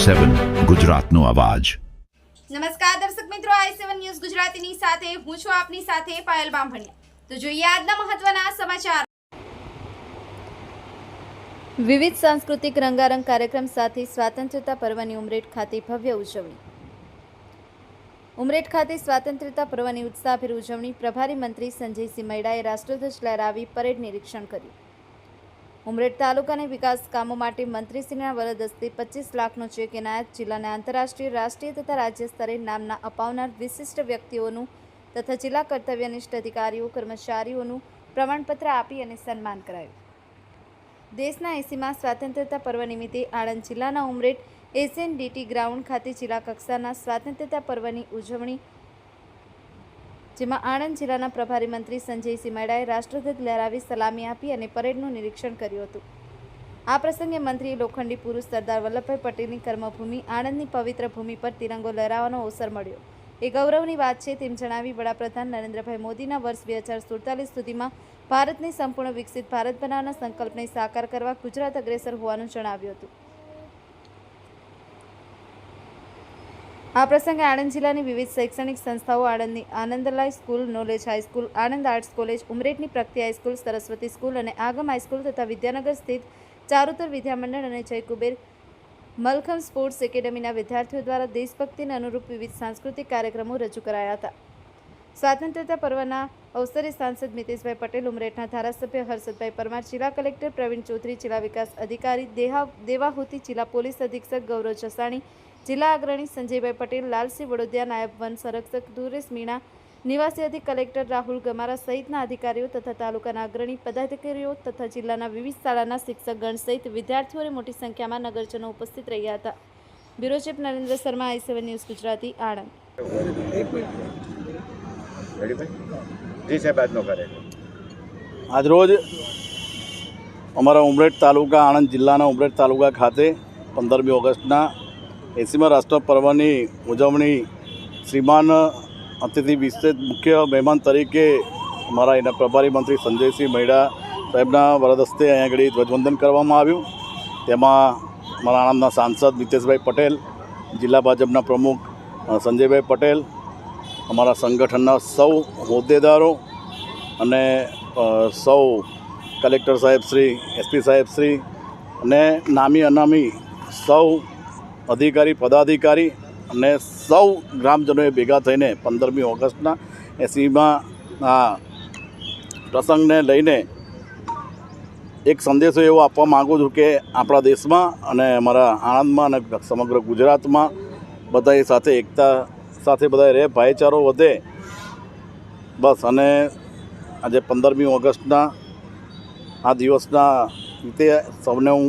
i7 ગુજરાતનો અવાજ। નમસ્કાર દર્શક મિત્રો, i7 ન્યૂઝ ગુજરાતીની સાથે હું છું આપની સાથે પાયલ બામભણિયા। તો જોઈએ આજના મહત્વના સમાચાર। વિવિધ સાંસ્કૃતિક રંગારંગ કાર્યક્રમ સાથે સ્વાતંત્ર્યતા પર્વની ઉમરેઠ ખાતે ભવ્ય ઉજવણી। ઉમરેઠ ખાતે સ્વાતંત્ર્યતા પર્વની ઉત્સાહભેર ઉજવણી। પ્રભારી મંત્રી સંજયસિંહ મૈડાએ રાષ્ટ્રધ્વજ લહેરાવી પરેડ નિરીક્ષણ કર્યું। ઉમરેઠ તાલુકાના વિકાસ કામો માટે મંત્રીશ્રીના વરદ હસ્તે 25 લાખનો ચેક એનાયત। જિલ્લાના આંતરરાષ્ટ્રીય, રાષ્ટ્રીય તથા રાજ્ય સ્તરે નામના અપાવનાર વિશિષ્ટ વ્યક્તિઓનું તથા જિલ્લા કર્તવ્યનિષ્ઠ અધિકારીઓ કર્મચારીઓનું પ્રમાણપત્ર આપી અને સન્માન કરાયું। દેશના 80મા સ્વાતંત્ર્યતા પર્વ નિમિત્તે આણંદ જિલ્લાના ઉમરેઠ એસએનડીટી ગ્રાઉન્ડ ખાતે જિલ્લા કક્ષાના સ્વાતંત્ર્યતા પર્વની ઉજવણી, જેમાં આણંદ જિલ્લાના પ્રભારી મંત્રી સંજયસિંહ મૈડાએ રાષ્ટ્રધ્વજ લહેરાવી સલામી આપી અને પરેડનું નિરીક્ષણ કર્યું હતું। આ પ્રસંગે મંત્રીએ લોખંડી પુરુષ સરદાર વલ્લભભાઈ પટેલની કર્મભૂમિ આણંદની પવિત્ર ભૂમિ પર તિરંગો લહેરાવવાનો અવસર મળ્યો એ ગૌરવની વાત છે તેમ જણાવી વડાપ્રધાન નરેન્દ્રભાઈ મોદીના વર્ષ 2047 સુધીમાં ભારતને સંપૂર્ણ વિકસિત ભારત બનાવવાના સંકલ્પને સાકાર કરવા ગુજરાત અગ્રેસર હોવાનું જણાવ્યું હતું। આ પ્રસંગે આણંદ જિલ્લાની વિવિધ શૈક્ષણિક સંસ્થાઓ, આણંદની Anandalaya school, knowledge high school, Anand arts college, ઉમરેઠની પ્રગતિ હાઈસ્કૂલ, સરસ્વતી સ્કૂલ અને આગમ હાઈસ્કૂલ તથા વિદ્યાનગર સ્થિત ચારુતર વિદ્યામંડળ અને જયકુબેર મલખમ સ્પોર્ટ્સ એકેડમીના વિદ્યાર્થીઓ દ્વારા દેશભક્તિને અનુરૂપ વિવિધ સાંસ્કૃતિક કાર્યક્રમો રજૂ કરાયા હતા। સ્વાતંત્ર્યતા પર્વના અવસરે સાંસદ મિતેશભાઈ પટેલ, ઉમરેઠના ધારાસભ્ય હર્ષદભાઈ પરમાર, જિલ્લા કલેક્ટર પ્રવીણ ચૌધરી, જિલ્લા વિકાસ અધિકારી દેવાહુતી, જિલ્લા પોલીસ અધિક્ષક ગૌરવ જસાણી, જિલ્લા અગ્રણી સંજયભાઈ પટેલ, લાલસિંહ વડોદિયા, નાયબ વન સંરક્ષક દુરેશ મીણા, નિવાસી અધિક કલેક્ટર રાહુલ ગમારા સહિતના અધિકારીઓ તથા તાલુકાના અગ્રણી પદાધિકારીઓ તથા જિલ્લાના વિવિધ શાળાના શિક્ષકગણ સહિત વિદ્યાર્થીઓને મોટી સંખ્યામાં નગરજનો ઉપસ્થિત રહ્યા હતા। Bureau chief Narendra Sharma, i7 news Gujarati, Anand. આજરોજ અમારા ઉમરેઠ તાલુકા, આણંદ જિલ્લાના ઉમરેઠ તાલુકા ખાતે 15મી ઓગસ્ટના 80મા રાષ્ટ્ર પર્વની ઉજવણી શ્રીમાન અતિથિ વિશેષ મુખ્ય મહેમાન તરીકે અમારા એના પ્રભારી મંત્રી સંજયસિંહ મૈડા સાહેબના વરદ હસ્તે અહીંયા આગળ ધ્વજવંદન કરવામાં આવ્યું। તેમાં અમારા આણંદના સાંસદ મિતેશભાઈ પટેલ, જિલ્લા ભાજપના પ્રમુખ સંજયભાઈ પટેલ, અમારા સંગઠનના સૌ હોદ્દેદારો અને સૌ કલેક્ટર સાહેબશ્રી, એસપી સાહેબશ્રી અને નામી અનામી સૌ અધિકારી પદાધિકારી અને સૌ ગ્રામજનોએ ભેગા થઈને 15મી ઓગસ્ટના 80મા આ પ્રસંગને લઈને એક સંદેશો એવો આપવા માગું છું કે આપણા દેશમાં અને અમારા આણંદમાં અને સમગ્ર ગુજરાતમાં બધાએ સાથે એકતા સાથે બધાએ રહે, ભાઈચારો વધે, બસ। અને આજે 15મી ઓગસ્ટના આ દિવસના રીતે સૌને હું